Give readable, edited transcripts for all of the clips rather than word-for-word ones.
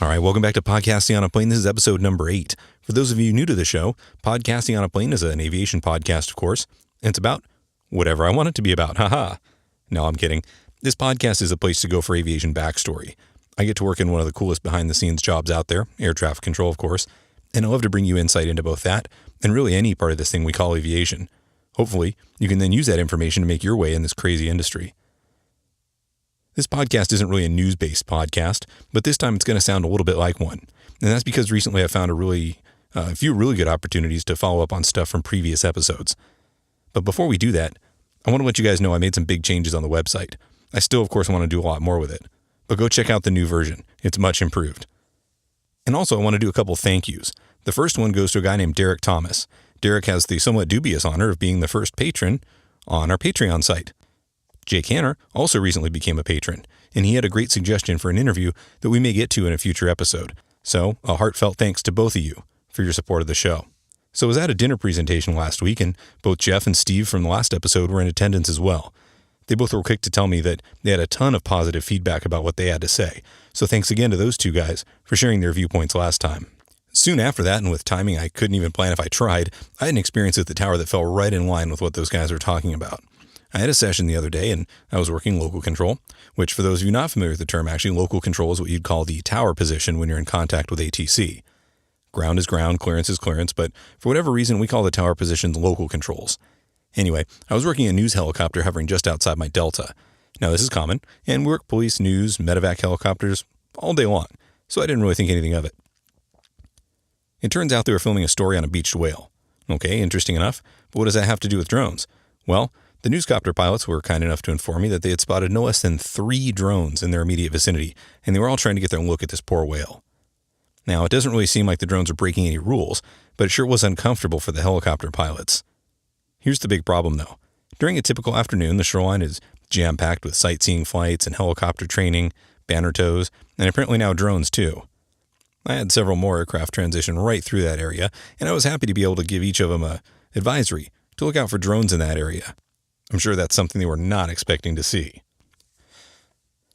All right, welcome back to Podcasting on a Plane. This is episode number 8. For those of you new to the show, Podcasting on a Plane is an aviation podcast, of course, and it's about whatever I want it to be about. Haha. No, I'm kidding. This podcast is a place to go for aviation backstory. I get to work in one of the coolest behind-the-scenes jobs out there, air traffic control, of course, and I love to bring you insight into both that and really any part of this thing we call aviation. Hopefully, you can then use that information to make your way in this crazy industry. This podcast isn't really a news-based podcast, but this time it's going to sound a little bit like one. And that's because recently I found a few really good opportunities to follow up on stuff from previous episodes. But before we do that, I want to let you guys know I made some big changes on the website. I still, of course, want to do a lot more with it, but go check out the new version. It's much improved. And also, I want to do a couple thank yous. The first one goes to a guy named Derek Thomas. Derek has the somewhat dubious honor of being the first patron on our Patreon site. Jake Hanner also recently became a patron, and he had a great suggestion for an interview that we may get to in a future episode. So, a heartfelt thanks to both of you for your support of the show. So I was at a dinner presentation last week, and both Jeff and Steve from the last episode were in attendance as well. They both were quick to tell me that they had a ton of positive feedback about what they had to say. So thanks again to those two guys for sharing their viewpoints last time. Soon after that, and with timing I couldn't even plan if I tried, I had an experience at the tower that fell right in line with what those guys were talking about. I had a session the other day, and I was working local control, which for those of you not familiar with the term, actually local control is what you'd call the tower position when you're in contact with ATC. Ground is ground, clearance is clearance, but for whatever reason, we call the tower positions local controls. Anyway, I was working a news helicopter hovering just outside my delta. Now, this is common, and we work police, news, medevac helicopters all day long, so I didn't really think anything of it. It turns out they were filming a story on a beached whale. Okay, interesting enough, but what does that have to do with drones? Well, the newscopter pilots were kind enough to inform me that they had spotted no less than 3 drones in their immediate vicinity, and they were all trying to get their look at this poor whale. Now, it doesn't really seem like the drones are breaking any rules, but it sure was uncomfortable for the helicopter pilots. Here's the big problem, though. During a typical afternoon, the shoreline is jam-packed with sightseeing flights and helicopter training, banner tows, and apparently now drones, too. I had several more aircraft transition right through that area, and I was happy to be able to give each of them an advisory to look out for drones in that area. I'm sure that's something they were not expecting to see.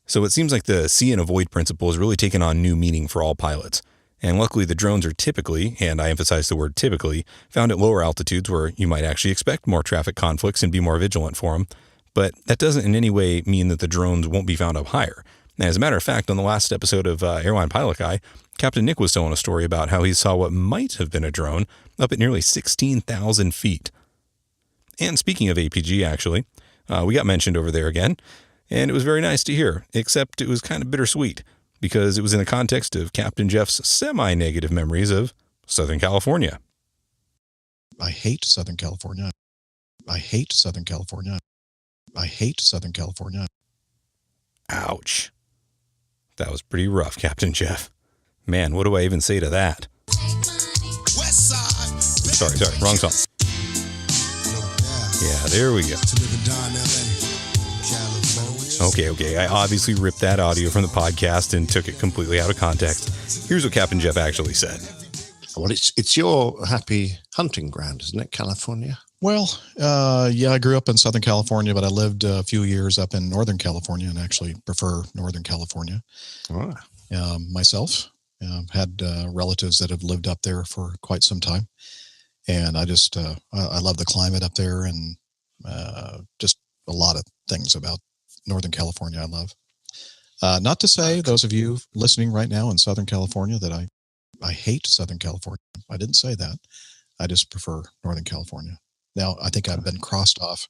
So it seems like the see and avoid principle has really taken on new meaning for all pilots. And luckily the drones are typically, and I emphasize the word typically, found at lower altitudes where you might actually expect more traffic conflicts and be more vigilant for them. But that doesn't in any way mean that the drones won't be found up higher. And as a matter of fact, on the last episode of Airline Pilot Guy, Captain Nick was telling a story about how he saw what might have been a drone up at nearly 16,000 feet. And speaking of APG, actually, we got mentioned over there again, and it was very nice to hear, except it was kind of bittersweet, because it was in the context of Captain Jeff's semi-negative memories of Southern California. I hate Southern California. I hate Southern California. I hate Southern California. Ouch. That was pretty rough, Captain Jeff. Man, what do I even say to that? Sorry, wrong song. Yeah, there we go. Okay. I obviously ripped that audio from the podcast and took it completely out of context. Here's what Captain Jeff actually said. Well, it's your happy hunting ground, isn't it, California? Well, yeah, I grew up in Southern California, but I lived a few years up in Northern California and actually prefer Northern California. Oh. Myself had relatives that have lived up there for quite some time. And I just, I love the climate up there and just a lot of things about Northern California I love. Not to say, those of you listening right now in Southern California, that I hate Southern California. I didn't say that. I just prefer Northern California. Now, I think I've been crossed off.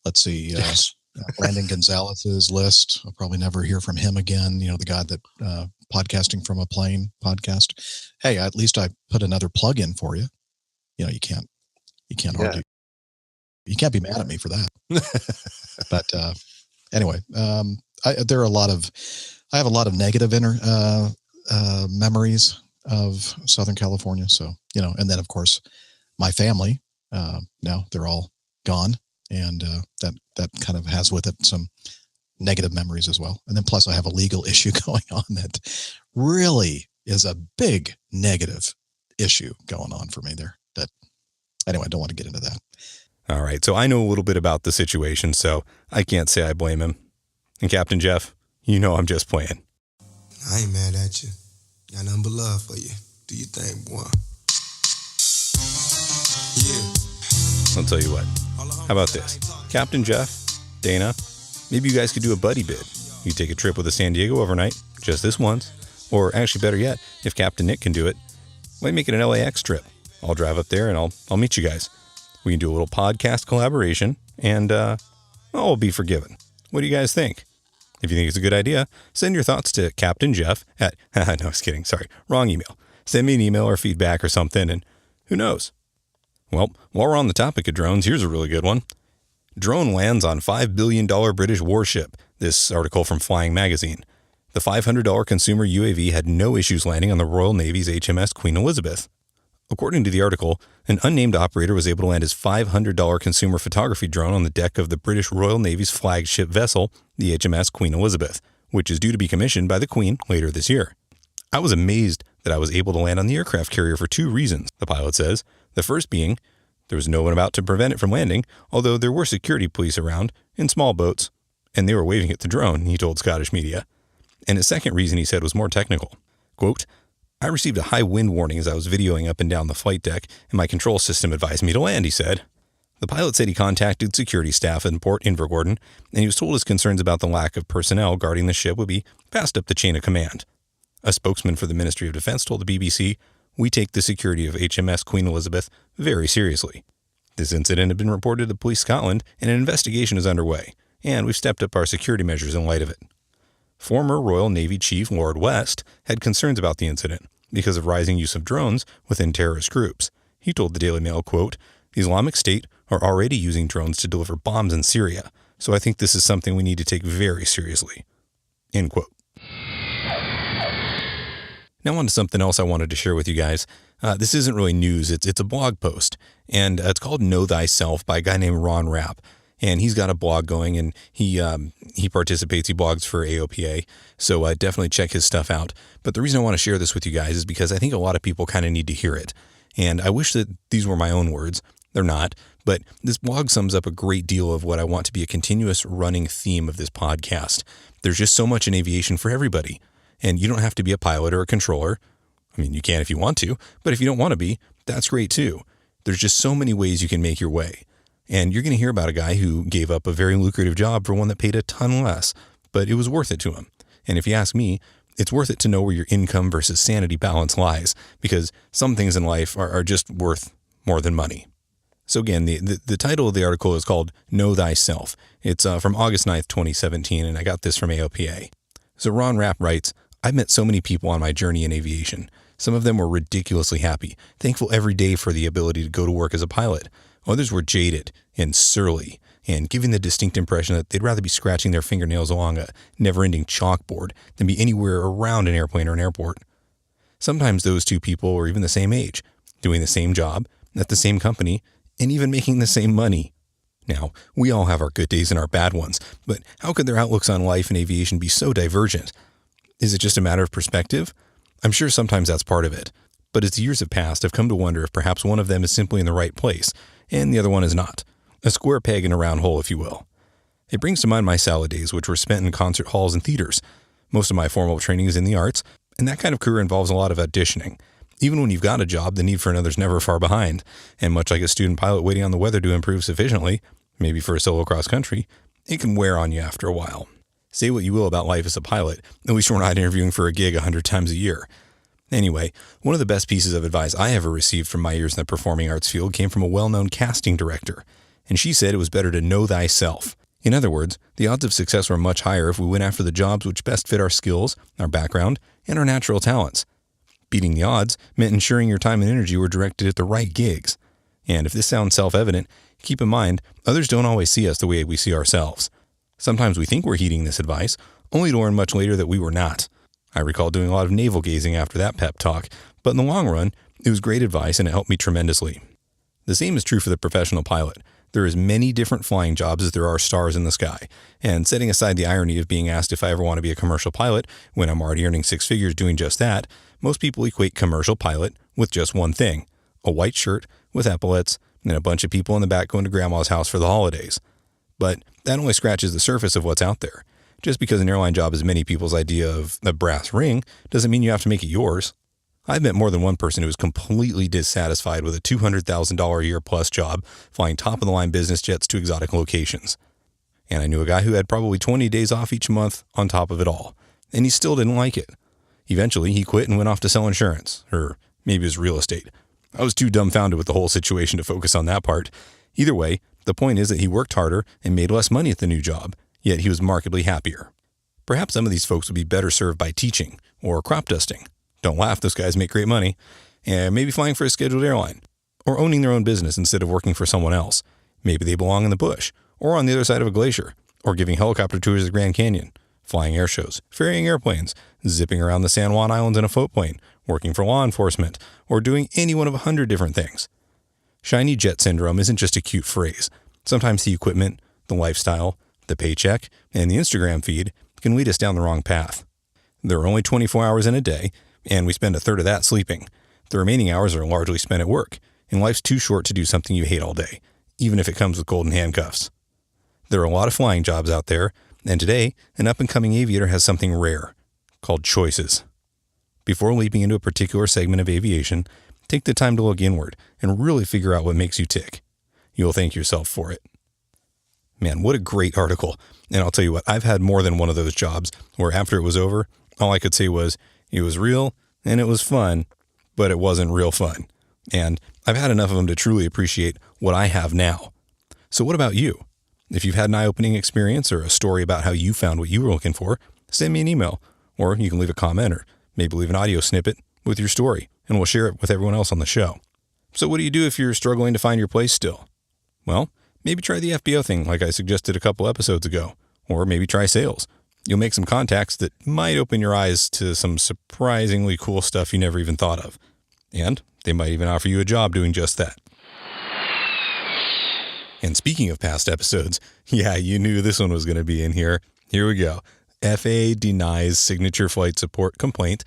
Let's see, Yes. Brandon Gonzalez's list. I'll probably never hear from him again. You know, the guy that Podcasting from a Plane podcast. Hey, at least I put another plug in for you. You know, you can't argue. You can't be mad at me for that. But anyway, I have a lot of negative memories of Southern California. So, you know, and then of course my family, now they're all gone, and that kind of has with it some negative memories as well. And then plus I have a legal issue going on that really is a big negative issue going on for me there. That anyway, I don't want to get into that. All right, so I know a little bit about the situation, so I can't say I blame him. And Captain Jeff, you know I'm just playing. I ain't mad at you. Got nothing but love for you. Do your thing, boy. Yeah. I'll tell you what. How about this? Captain Jeff, Dana, maybe you guys could do a buddy bid. You take a trip with a San Diego overnight, just this once. Or actually, better yet, if Captain Nick can do it, might make it an LAX trip. I'll drive up there and I'll meet you guys. We can do a little podcast collaboration and I'll be forgiven. What do you guys think? If you think it's a good idea, send your thoughts to Captain Jeff at, no, I was kidding. Sorry, wrong email. Send me an email or feedback or something, and who knows? Well, while we're on the topic of drones, here's a really good one. Drone lands on $5 billion British warship. This article from Flying Magazine. The $500 consumer UAV had no issues landing on the Royal Navy's HMS Queen Elizabeth. According to the article, an unnamed operator was able to land his $500 consumer photography drone on the deck of the British Royal Navy's flagship vessel, the HMS Queen Elizabeth, which is due to be commissioned by the Queen later this year. I was amazed that I was able to land on the aircraft carrier for two reasons, the pilot says. The first being, there was no one about to prevent it from landing, although there were security police around in small boats, and they were waving at the drone, he told Scottish media. And his second reason, he said, was more technical. Quote, I received a high wind warning as I was videoing up and down the flight deck, and my control system advised me to land, he said. The pilot said he contacted security staff in Port Invergordon, and he was told his concerns about the lack of personnel guarding the ship would be passed up the chain of command. A spokesman for the Ministry of Defense told the BBC, we take the security of HMS Queen Elizabeth very seriously. This incident had been reported to Police Scotland, and an investigation is underway, and we've stepped up our security measures in light of it. Former Royal Navy Chief Lord West had concerns about the incident because of rising use of drones within terrorist groups. He told the Daily Mail, quote, the Islamic State are already using drones to deliver bombs in Syria, so I think this is something we need to take very seriously. End quote. Now on to something else I wanted to share with you guys. This isn't really news. It's a blog post, and it's called Know Thyself by a guy named Ron Rapp. And he's got a blog going, and he participates. He blogs for AOPA, so definitely check his stuff out. But the reason I want to share this with you guys is because I think a lot of people kind of need to hear it. And I wish that these were my own words. They're not. But this blog sums up a great deal of what I want to be a continuous running theme of this podcast. There's just so much in aviation for everybody. And you don't have to be a pilot or a controller. I mean, you can if you want to, but if you don't want to be, that's great too. There's just so many ways you can make your way. And you're going to hear about a guy who gave up a very lucrative job for one that paid a ton less, but it was worth it to him. And if you ask me, it's worth it to know where your income versus sanity balance lies, because some things in life are just worth more than money. So again, the title of the article is called Know Thyself. It's from August 9th, 2017, and I got this from AOPA. So Ron Rapp writes, I've met so many people on my journey in aviation. Some of them were ridiculously happy, thankful every day for the ability to go to work as a pilot. Others were jaded and surly and giving the distinct impression that they'd rather be scratching their fingernails along a never-ending chalkboard than be anywhere around an airplane or an airport. Sometimes those two people were even the same age, doing the same job, at the same company, and even making the same money. Now, we all have our good days and our bad ones, but how could their outlooks on life and aviation be so divergent? Is it just a matter of perspective? I'm sure sometimes that's part of it. But as the years have passed, I've come to wonder if perhaps one of them is simply in the right place, and the other one is not. A square peg in a round hole, if you will. It brings to mind my salad days, which were spent in concert halls and theaters. Most of my formal training is in the arts, and that kind of career involves a lot of auditioning. Even when you've got a job, the need for another's never far behind. And much like a student pilot waiting on the weather to improve sufficiently, maybe for a solo cross country, it can wear on you after a while. Say what you will about life as a pilot, at least we're not interviewing for a gig 100 times a year. Anyway, one of the best pieces of advice I ever received from my years in the performing arts field came from a well-known casting director, and she said it was better to know thyself. In other words, the odds of success were much higher if we went after the jobs which best fit our skills, our background, and our natural talents. Beating the odds meant ensuring your time and energy were directed at the right gigs. And if this sounds self-evident, keep in mind, others don't always see us the way we see ourselves. Sometimes we think we're heeding this advice, only to learn much later that we were not. I recall doing a lot of navel gazing after that pep talk, but in the long run, it was great advice and it helped me tremendously. The same is true for the professional pilot. There are as many different flying jobs as there are stars in the sky, and setting aside the irony of being asked if I ever want to be a commercial pilot when I'm already earning six figures doing just that, most people equate commercial pilot with just one thing, a white shirt with epaulets and a bunch of people in the back going to grandma's house for the holidays. But that only scratches the surface of what's out there. Just because an airline job is many people's idea of a brass ring doesn't mean you have to make it yours. I've met more than one person who was completely dissatisfied with a $200,000 a year plus job flying top-of-the-line business jets to exotic locations. And I knew a guy who had probably 20 days off each month on top of it all, and he still didn't like it. Eventually, he quit and went off to sell insurance, or maybe it was real estate. I was too dumbfounded with the whole situation to focus on that part. Either way, the point is that he worked harder and made less money at the new job, yet he was markedly happier. Perhaps some of these folks would be better served by teaching or crop dusting. Don't laugh, those guys make great money. And maybe flying for a scheduled airline, or owning their own business instead of working for someone else. Maybe they belong in the bush, or on the other side of a glacier, or giving helicopter tours of the Grand Canyon, flying air shows, ferrying airplanes, zipping around the San Juan Islands in a float plane, working for law enforcement, or doing any one of 100 different things. Shiny jet syndrome isn't just a cute phrase. Sometimes the equipment, the lifestyle, the paycheck, and the Instagram feed can lead us down the wrong path. There are only 24 hours in a day, and we spend a third of that sleeping. The remaining hours are largely spent at work, and life's too short to do something you hate all day, even if it comes with golden handcuffs. There are a lot of flying jobs out there, and today, an up-and-coming aviator has something rare, called choices. Before leaping into a particular segment of aviation, take the time to look inward and really figure out what makes you tick. You'll thank yourself for it. Man, what a great article. And I'll tell you what, I've had more than one of those jobs where after it was over, all I could say was, it was real and it was fun, but it wasn't real fun. And I've had enough of them to truly appreciate what I have now. So what about you? If you've had an eye-opening experience or a story about how you found what you were looking for, send me an email, or you can leave a comment or maybe leave an audio snippet with your story, and we'll share it with everyone else on the show. So what do you do if you're struggling to find your place still? Well, maybe try the FBO thing like I suggested a couple episodes ago, or maybe try sales. You'll make some contacts that might open your eyes to some surprisingly cool stuff you never even thought of. And they might even offer you a job doing just that. And speaking of past episodes, yeah, you knew this one was going to be in here. Here we go. FAA denies Signature flight support complaint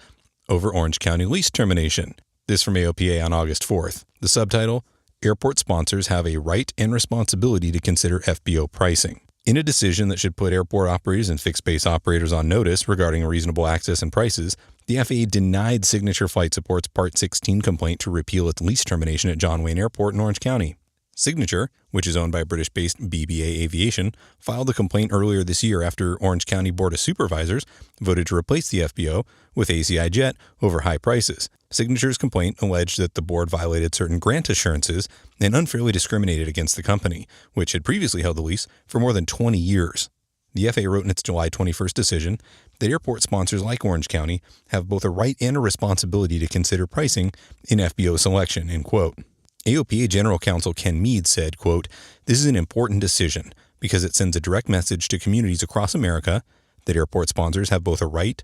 over Orange County lease termination. This from AOPA on August 4th. The subtitle, Airport sponsors have a right and responsibility to consider FBO pricing. In a decision that should put airport operators and fixed-base operators on notice regarding reasonable access and prices, the FAA denied Signature Flight Support's Part 16 complaint to repeal its lease termination at John Wayne Airport in Orange County. Signature, which is owned by British-based BBA Aviation, filed the complaint earlier this year after Orange County Board of Supervisors voted to replace the FBO with ACI Jet over high prices. Signature's complaint alleged that the board violated certain grant assurances and unfairly discriminated against the company, which had previously held the lease for more than 20 years. The FAA wrote in its July 21st decision that airport sponsors like Orange County have both a right and a responsibility to consider pricing in FBO selection, end quote. AOPA General Counsel Ken Mead said, quote, "This is an important decision because it sends a direct message to communities across America that airport sponsors have both a right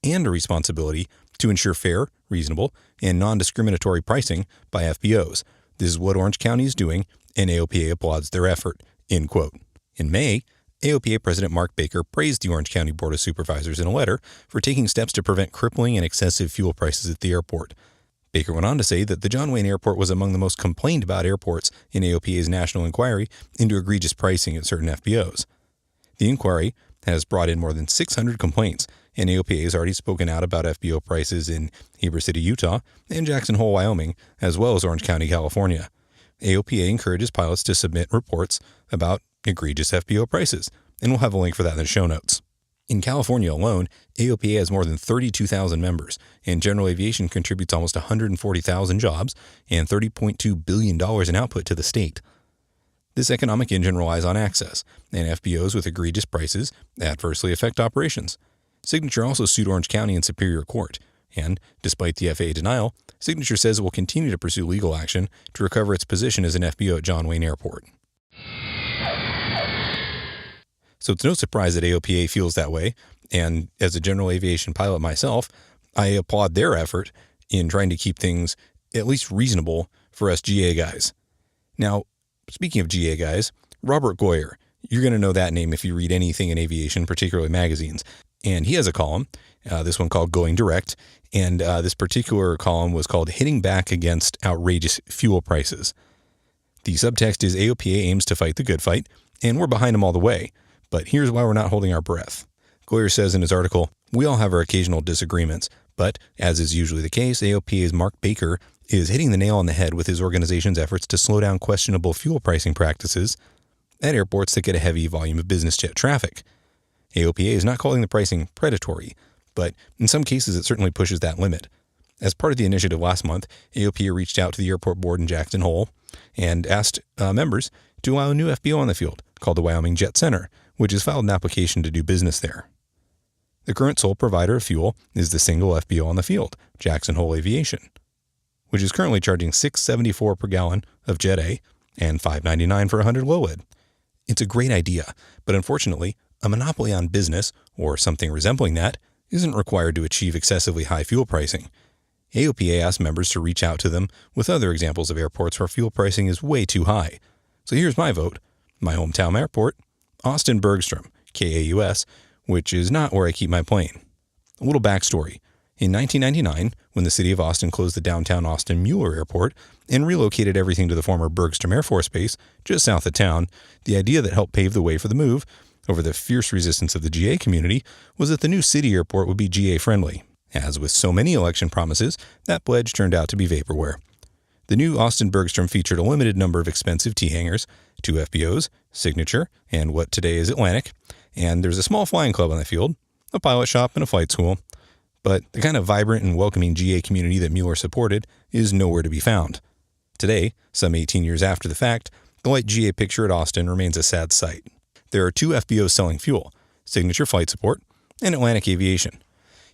and a responsibility to ensure fair, reasonable, and non-discriminatory pricing by FBOs. This is what Orange County is doing, and AOPA applauds their effort," end quote. In May, AOPA President Mark Baker praised the Orange County Board of Supervisors in a letter for taking steps to prevent crippling and excessive fuel prices at the airport. Baker went on to say that the John Wayne Airport was among the most complained about airports in AOPA's national inquiry into egregious pricing at certain FBOs. The inquiry has brought in more than 600 complaints, and AOPA has already spoken out about FBO prices in Heber City, Utah, and Jackson Hole, Wyoming, as well as Orange County, California. AOPA encourages pilots to submit reports about egregious FBO prices, and we'll have a link for that in the show notes. In California alone, AOPA has more than 32,000 members, and general aviation contributes almost 140,000 jobs and $30.2 billion in output to the state. This economic engine relies on access, and FBOs with egregious prices adversely affect operations. Signature also sued Orange County in Superior Court, and despite the FAA denial, Signature says it will continue to pursue legal action to recover its position as an FBO at John Wayne Airport. So it's no surprise that AOPA feels that way, and as a general aviation pilot myself, I applaud their effort in trying to keep things at least reasonable for us GA guys. Now, speaking of GA guys, Robert Goyer, you're going to know that name if you read anything in aviation, particularly magazines, and he has a column, this one called Going Direct, and this particular column was called Hitting Back Against Outrageous Fuel Prices. The subtext is AOPA aims to fight the good fight, and we're behind them all the way. But here's why we're not holding our breath. Goyer says in his article, "We all have our occasional disagreements, but, as is usually the case, AOPA's Mark Baker is hitting the nail on the head with his organization's efforts to slow down questionable fuel pricing practices at airports that get a heavy volume of business jet traffic. AOPA is not calling the pricing predatory, but in some cases it certainly pushes that limit. As part of the initiative last month, AOPA reached out to the airport board in Jackson Hole and asked members to allow a new FBO on the field called the Wyoming Jet Center, which has filed an application to do business there. The current sole provider of fuel is the single FBO on the field, Jackson Hole Aviation, which is currently charging $6.74 per gallon of Jet A and $5.99 for 100 low lead. It's a great idea, but unfortunately, a monopoly on business, or something resembling that, isn't required to achieve excessively high fuel pricing. AOPA asked members to reach out to them with other examples of airports where fuel pricing is way too high. So here's my vote. My hometown airport, Austin Bergstrom, KAUS, which is not where I keep my plane. A little backstory. In 1999, when the city of Austin closed the downtown Austin Mueller Airport and relocated everything to the former Bergstrom Air Force Base just south of town, the idea that helped pave the way for the move, over the fierce resistance of the GA community, was that the new city airport would be GA friendly. As with so many election promises, that pledge turned out to be vaporware. The new Austin Bergstrom featured a limited number of expensive T-hangars, 2 FBOs, Signature, and what today is Atlantic, and there's a small flying club on the field, a pilot shop, and a flight school. But the kind of vibrant and welcoming GA community that Mueller supported is nowhere to be found. Today, some 18 years after the fact, the light GA picture at Austin remains a sad sight. There are 2 FBOs selling fuel, Signature Flight Support and Atlantic Aviation.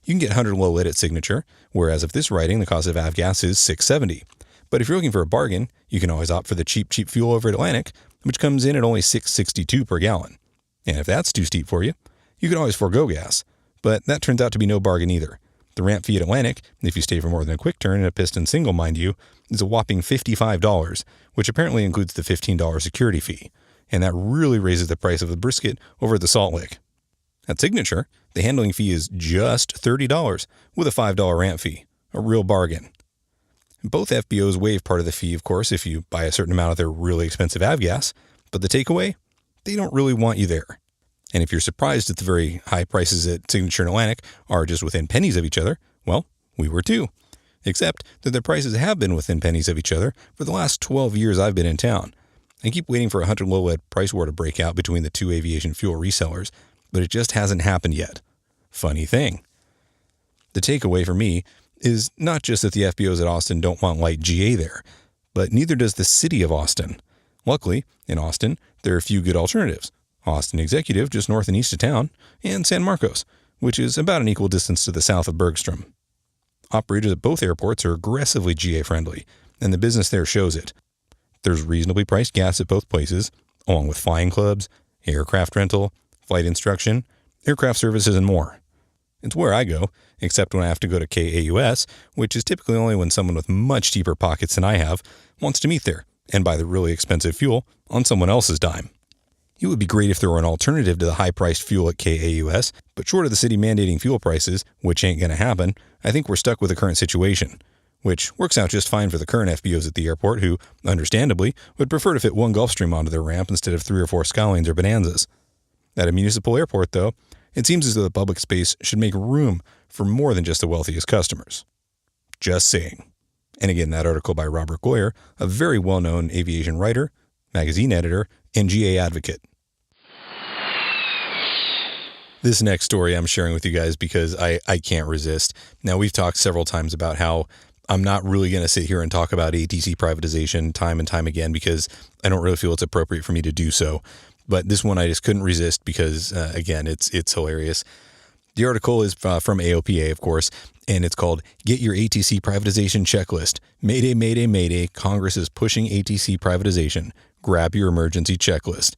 You can get 100 low lead at Signature, whereas of this writing, the cost of avgas is $6.70. But if you're looking for a bargain, you can always opt for the cheap fuel over at Atlantic, which comes in at only $6.62 per gallon. And if that's too steep for you, you can always forego gas. But that turns out to be no bargain either. The ramp fee at Atlantic, if you stay for more than a quick turn and a piston single, mind you, is a whopping $55, which apparently includes the $15 security fee. And that really raises the price of the brisket over at the Salt Lick. At Signature, the handling fee is just $30 with a $5 ramp fee. A real bargain. Both FBOs waive part of the fee, of course, if you buy a certain amount of their really expensive avgas, but the takeaway? They don't really want you there. And if you're surprised that the very high prices at Signature and Atlantic are just within pennies of each other, well, we were too. Except that their prices have been within pennies of each other for the last 12 years I've been in town. I keep waiting for a 100 low lead price war to break out between the 2 aviation fuel resellers, but it just hasn't happened yet. Funny thing. The takeaway for me is not just that the FBOs at Austin don't want light GA there, but neither does the city of Austin. Luckily, in Austin, there are a few good alternatives. Austin Executive, just north and east of town, and San Marcos, which is about an equal distance to the south of Bergstrom. Operators at both airports are aggressively GA friendly, and the business there shows it. There's reasonably priced gas at both places, along with flying clubs, aircraft rental, flight instruction, aircraft services, and more. It's where I go, except when I have to go to KAUS, which is typically only when someone with much deeper pockets than I have wants to meet there and buy the really expensive fuel on someone else's dime. It would be great if there were an alternative to the high-priced fuel at KAUS, but short of the city mandating fuel prices, which ain't going to happen, I think we're stuck with the current situation, which works out just fine for the current FBOs at the airport who, understandably, would prefer to fit one Gulfstream onto their ramp instead of 3 or 4 Skylanes or Bonanzas. At a municipal airport, though, it seems as though the public space should make room for more than just the wealthiest customers. Just saying. And again, that article by Robert Goyer, a very well-known aviation writer, magazine editor, and GA advocate. This next story I'm sharing with you guys because I can't resist. Now, we've talked several times about how I'm not really going to sit here and talk about ATC privatization time and time again because I don't really feel it's appropriate for me to do so. But this one I just couldn't resist because, again, it's hilarious. The article is from AOPA, of course, and it's called Get Your ATC Privatization Checklist. Mayday, mayday, mayday. Congress is pushing ATC privatization. Grab your emergency checklist.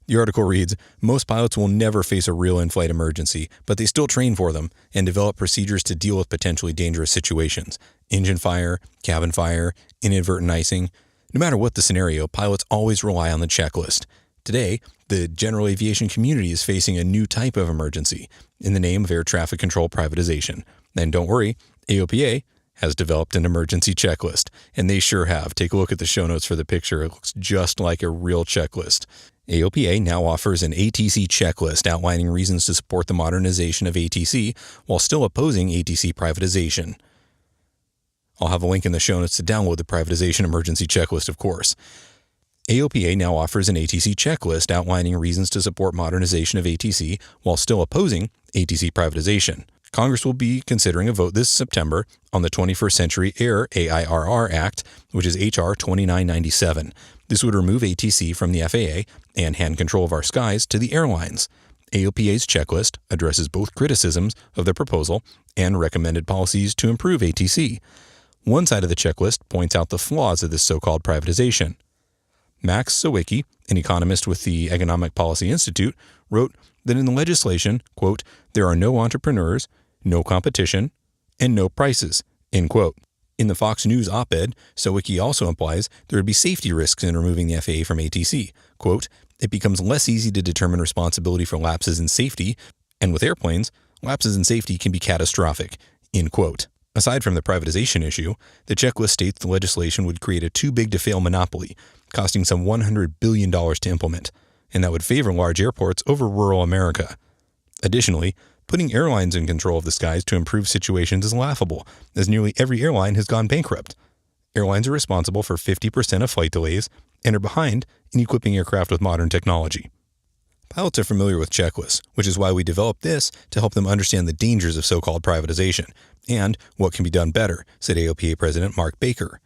The article reads, most pilots will never face a real in-flight emergency, but they still train for them and develop procedures to deal with potentially dangerous situations. Engine fire, cabin fire, inadvertent icing. No matter what the scenario, pilots always rely on the checklist. Today, the general aviation community is facing a new type of emergency in the name of air traffic control privatization. And don't worry, AOPA has developed an emergency checklist, and they sure have. Take a look at the show notes for the picture. It looks just like a real checklist. AOPA now offers an ATC checklist outlining reasons to support the modernization of ATC while still opposing ATC privatization. I'll have a link in the show notes to download the privatization emergency checklist, of course. AOPA now offers an ATC checklist outlining reasons to support modernization of ATC while still opposing ATC privatization. Congress will be considering a vote this September on the 21st Century Air AIRR Act, which is H.R. 2997. This would remove ATC from the FAA and hand control of our skies to the airlines. AOPA's checklist addresses both criticisms of the proposal and recommended policies to improve ATC. One side of the checklist points out the flaws of this so-called privatization. Max Sawicki, an economist with the Economic Policy Institute, wrote that in the legislation, quote, there are no entrepreneurs, no competition, and no prices, end quote. In the Fox News op-ed, Sawicki also implies there would be safety risks in removing the FAA from ATC. Quote, it becomes less easy to determine responsibility for lapses in safety, and with airplanes, lapses in safety can be catastrophic, end quote. Aside from the privatization issue, the checklist states the legislation would create a too-big-to-fail monopoly, costing some $100 billion to implement, and that would favor large airports over rural America. Additionally, putting airlines in control of the skies to improve situations is laughable, as nearly every airline has gone bankrupt. Airlines are responsible for 50% of flight delays and are behind in equipping aircraft with modern technology. Pilots are familiar with checklists, which is why we developed this to help them understand the dangers of so-called privatization and what can be done better, said AOPA President Mark Baker.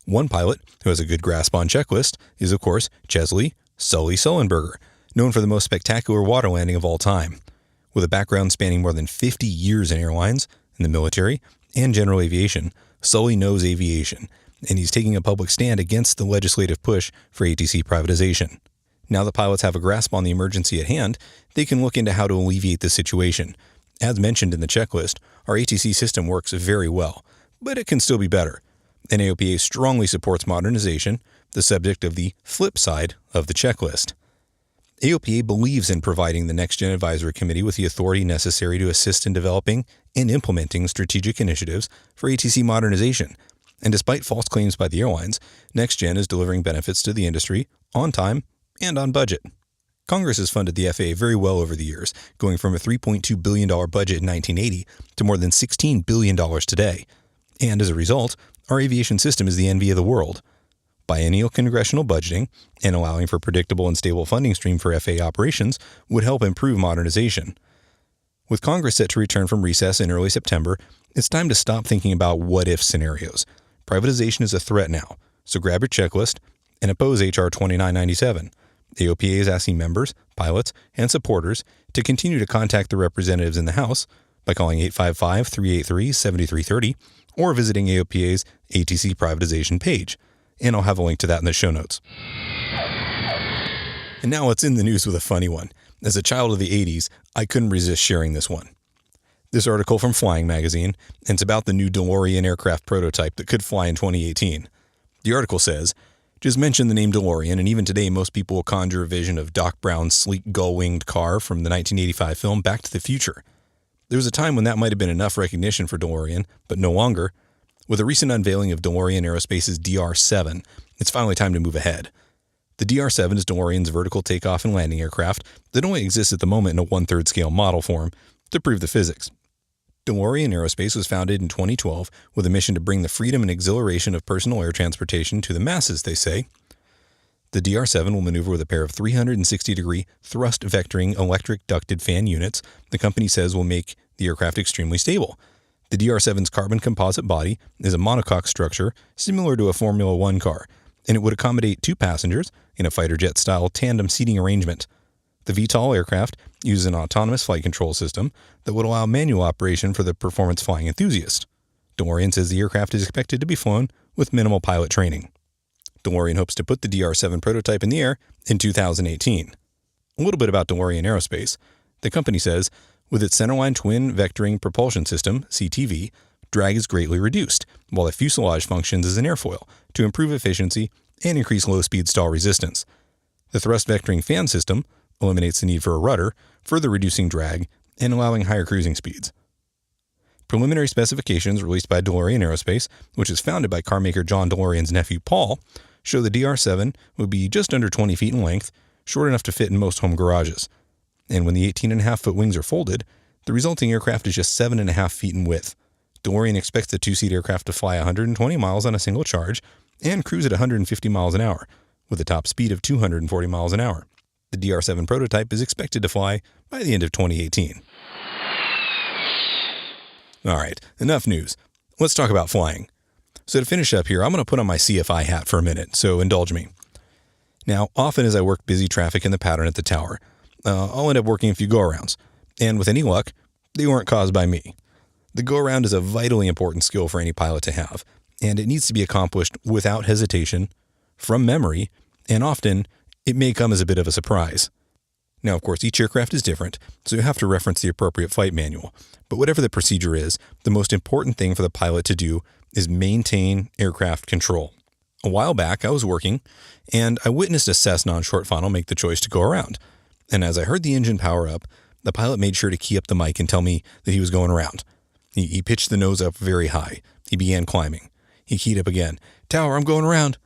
One pilot who has a good grasp on checklists is, of course, Chesley Sully Sullenberger, known for the most spectacular water landing of all time. With a background spanning more than 50 years in airlines, in the military, and general aviation, Sully knows aviation, and he's taking a public stand against the legislative push for ATC privatization. Now that pilots have a grasp on the emergency at hand, they can look into how to alleviate the situation. As mentioned in the checklist, our ATC system works very well, but it can still be better. And AOPA strongly supports modernization, the subject of the flip side of the checklist. AOPA believes in providing the Next Gen Advisory Committee with the authority necessary to assist in developing and implementing strategic initiatives for ATC modernization. And despite false claims by the airlines, Next Gen is delivering benefits to the industry on time and on budget. Congress has funded the FAA very well over the years, going from a $3.2 billion budget in 1980 to more than $16 billion today. And as a result, our aviation system is the envy of the world. Biennial congressional budgeting and allowing for predictable and stable funding stream for FAA operations would help improve modernization. With Congress set to return from recess in early September, it's time to stop thinking about what-if scenarios. Privatization is a threat now, so grab your checklist and oppose H.R. 2997. AOPA is asking members, pilots, and supporters to continue to contact the representatives in the House by calling 855-383-7330 or visiting AOPA's ATC privatization page. And I'll have a link to that in the show notes. And now it's in the news with a funny one. As a child of the 80s, I couldn't resist sharing this one. This article from Flying Magazine, and it's about the new DeLorean aircraft prototype that could fly in 2018. The article says, just mention the name DeLorean, and even today most people will conjure a vision of Doc Brown's sleek gull-winged car from the 1985 film Back to the Future. There was a time when that might have been enough recognition for DeLorean, but no longer. With the recent unveiling of DeLorean Aerospace's DR-7, it's finally time to move ahead. The DR-7 is DeLorean's vertical takeoff and landing aircraft that only exists at the moment in a 1/3 scale model form to prove the physics. DeLorean Aerospace was founded in 2012 with a mission to bring the freedom and exhilaration of personal air transportation to the masses, they say. The DR-7 will maneuver with a pair of 360-degree thrust vectoring electric ducted fan units the company says will make the aircraft extremely stable. The DR-7's carbon composite body is a monocoque structure similar to a Formula One car, and it would accommodate 2 passengers in a fighter jet-style tandem seating arrangement. The VTOL aircraft uses an autonomous flight control system that would allow manual operation for the performance flying enthusiast. DeLorean says the aircraft is expected to be flown with minimal pilot training. DeLorean hopes to put the DR-7 prototype in the air in 2018. A little bit about DeLorean Aerospace. The company says, with its centerline twin vectoring propulsion system, CTV, drag is greatly reduced, while the fuselage functions as an airfoil to improve efficiency and increase low-speed stall resistance. The thrust vectoring fan system eliminates the need for a rudder, further reducing drag and allowing higher cruising speeds. Preliminary specifications released by DeLorean Aerospace, which is founded by carmaker John DeLorean's nephew Paul, show the DR-7 would be just under 20 feet in length, short enough to fit in most home garages. And when the 18.5-foot wings are folded, the resulting aircraft is just 7.5 feet in width. DeLorean expects the two-seat aircraft to fly 120 miles on a single charge and cruise at 150 miles an hour, with a top speed of 240 miles an hour. The DR-7 prototype is expected to fly by the end of 2018. All right, enough news. Let's talk about flying. So to finish up here, I'm going to put on my CFI hat for a minute, so indulge me. Now, often as I work busy traffic in the pattern at the tower, I'll end up working a few go-arounds. And with any luck, they weren't caused by me. The go-around is a vitally important skill for any pilot to have, and it needs to be accomplished without hesitation, from memory, and often it may come as a bit of a surprise. Now, of course, each aircraft is different, so you have to reference the appropriate flight manual. But whatever the procedure is, the most important thing for the pilot to do is maintain aircraft control. A while back, I was working, and I witnessed a Cessna on short funnel make the choice to go around. And as I heard the engine power up, the pilot made sure to key up the mic and tell me that he was going around. He pitched the nose up very high. He began climbing. He keyed up again. "Tower, I'm going around."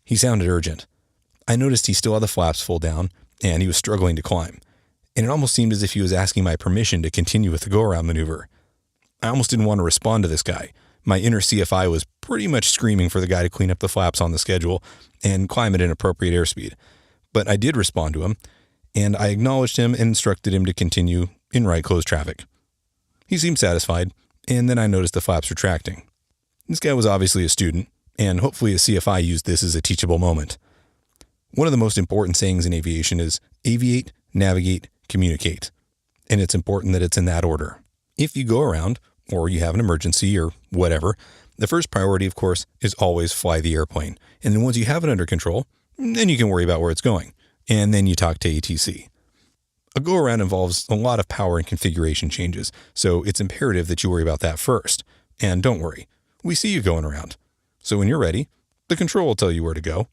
He sounded urgent. I noticed he still had the flaps full down, and he was struggling to climb. And it almost seemed as if he was asking my permission to continue with the go-around maneuver. I almost didn't want to respond to this guy. My inner CFI was pretty much screaming for the guy to clean up the flaps on the schedule and climb at an appropriate airspeed. But I did respond to him, and I acknowledged him and instructed him to continue in right close traffic. He seemed satisfied, and then I noticed the flaps retracting. This guy was obviously a student, and hopefully a CFI used this as a teachable moment. One of the most important sayings in aviation is aviate, navigate, communicate. And it's important that it's in that order. If you go around, or you have an emergency or whatever, the first priority, of course, is always fly the airplane. And then once you have it under control, then you can worry about where it's going. And then you talk to ATC. A go-around involves a lot of power and configuration changes, so it's imperative that you worry about that first. And don't worry, we see you going around. So when you're ready, the control will tell you where to go.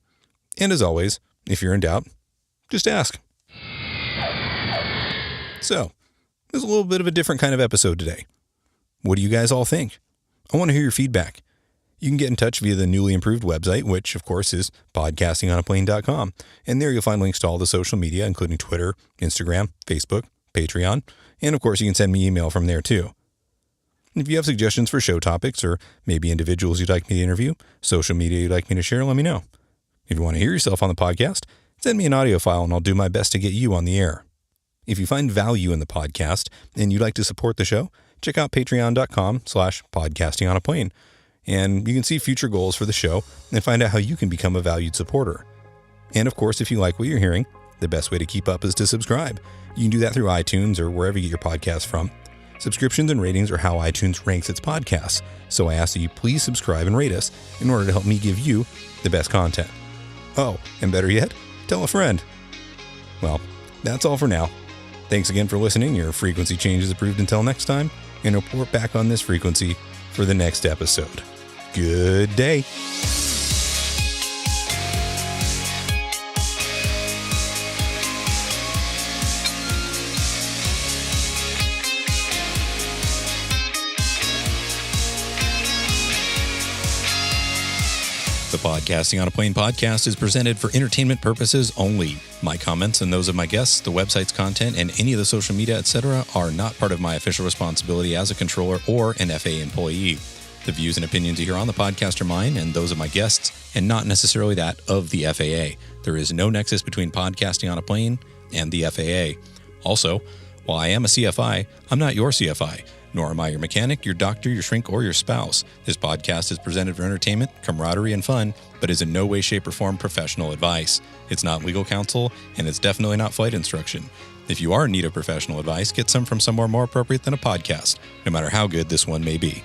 And as always, if you're in doubt, just ask. So, there's a little bit of a different kind of episode today. What do you guys all think? I want to hear your feedback. You can get in touch via the newly improved website, which, of course, is podcastingonaplane.com. And there you'll find links to all the social media, including Twitter, Instagram, Facebook, Patreon, and, of course, you can send me email from there, too. If you have suggestions for show topics or maybe individuals you'd like me to interview, social media you'd like me to share, let me know. If you want to hear yourself on the podcast, send me an audio file and I'll do my best to get you on the air. If you find value in the podcast and you'd like to support the show, check out patreon.com/podcastingonaplane. And you can see future goals for the show and find out how you can become a valued supporter. And of course, if you like what you're hearing, the best way to keep up is to subscribe. You can do that through iTunes or wherever you get your podcasts from. Subscriptions and ratings are how iTunes ranks its podcasts. So I ask that you please subscribe and rate us in order to help me give you the best content. Oh, and better yet, tell a friend. Well, that's all for now. Thanks again for listening. Your frequency change is approved until next time, and report back on this frequency for the next episode. Good day. The Podcasting on a Plane podcast is presented for entertainment purposes only. My comments and those of my guests, the website's content, and any of the social media, etc. are not part of my official responsibility as a controller or an FAA employee. The views and opinions you hear on the podcast are mine and those of my guests, and not necessarily that of the FAA. There is no nexus between Podcasting on a Plane and the FAA. Also, while I am a CFI, I'm not your CFI. Nor am I your mechanic, your doctor, your shrink, or your spouse. This podcast is presented for entertainment, camaraderie, and fun, but is in no way, shape, or form professional advice. It's not legal counsel, and it's definitely not flight instruction. If you are in need of professional advice, get some from somewhere more appropriate than a podcast, no matter how good this one may be.